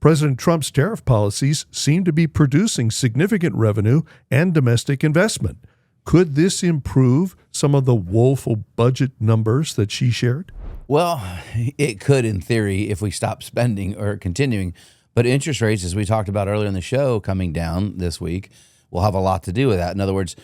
President Trump's tariff policies seem to be producing significant revenue and domestic investment. Could this improve some of the woeful budget numbers that she shared? Well, it could in theory if we stop spending or continuing. But interest rates, as we talked about earlier in the show, coming down this week, will have a lot to do with that. In other words,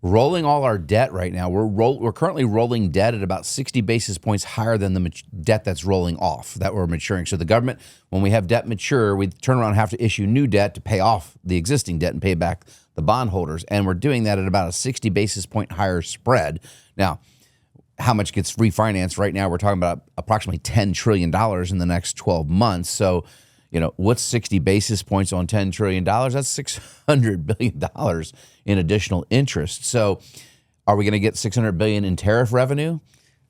rolling all our debt right now, we're currently rolling debt at about 60 basis points higher than the debt that's rolling off, that we're maturing. So the government, when we have debt mature, we turn around and have to issue new debt to pay off the existing debt and pay back the bondholders. And we're doing that at about a 60 basis point higher spread. Now, how much gets refinanced right now? We're talking about approximately $10 trillion in the next 12 months. So, what's 60 basis points on $10 trillion? That's $600 billion in additional interest. So are we going to get $600 billion in tariff revenue?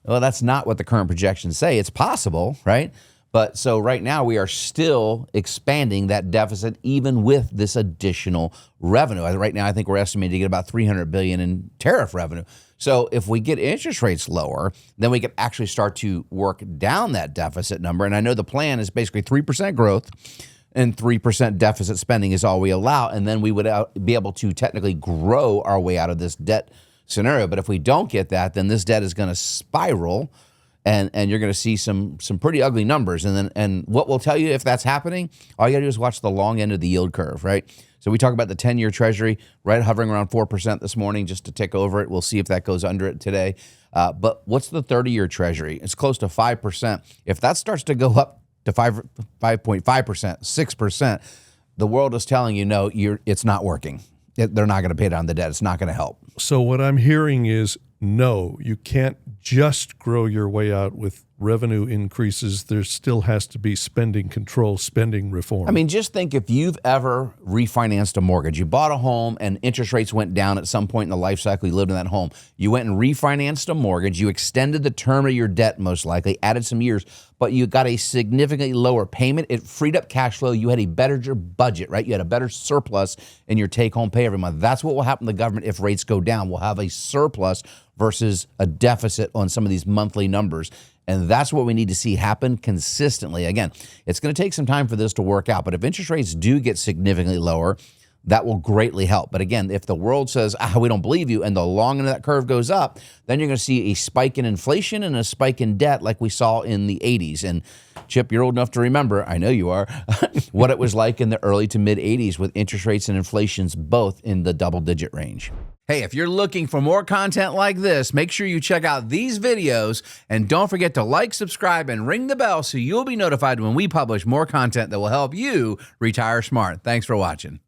Well, that's not what the current projections say. It's possible, right? But so right now we are still expanding that deficit even with this additional revenue. Right now I think we're estimating to get about $300 billion in tariff revenue. So if we get interest rates lower, then we can actually start to work down that deficit number. And I know the plan is basically 3% growth and 3% deficit spending is all we allow. And then we would be able to technically grow our way out of this debt scenario. But if we don't get that, then this debt is going to spiral and you're going to see some pretty ugly numbers. And what will tell you if that's happening, all you got to do is watch the long end of the yield curve, right? So we talk about the 10-year Treasury, right, hovering around 4% this morning just to tick over it. We'll see if that goes under it today. But what's the 30-year Treasury? It's close to 5%. If that starts to go up to 5.5%, 6%, the world is telling you, no, it's not working. They're not going to pay down the debt. It's not going to help. So what I'm hearing is, no, you can't just grow your way out with revenue increases. There still has to be spending control, spending reform. I mean, just think if you've ever refinanced a mortgage, you bought a home and interest rates went down at some point in the life cycle, you lived in that home. You went and refinanced a mortgage, you extended the term of your debt most likely, added some years, but you got a significantly lower payment. It freed up cash flow. You had a better budget, right? You had a better surplus in your take-home pay every month. That's what will happen to the government if rates go down. We'll have a surplus versus a deficit on some of these monthly numbers. And that's what we need to see happen consistently. Again, it's going to take some time for this to work out. But if interest rates do get significantly lower, that will greatly help. But again, if the world says, we don't believe you, and the long end of that curve goes up, then you're going to see a spike in inflation and a spike in debt like we saw in the 80s. And Chip, you're old enough to remember, I know you are, what it was like in the early to mid 80s with interest rates and inflations both in the double-digit range. Hey, if you're looking for more content like this, make sure you check out these videos and don't forget to like, subscribe, and ring the bell so you'll be notified when we publish more content that will help you retire smart. Thanks for watching.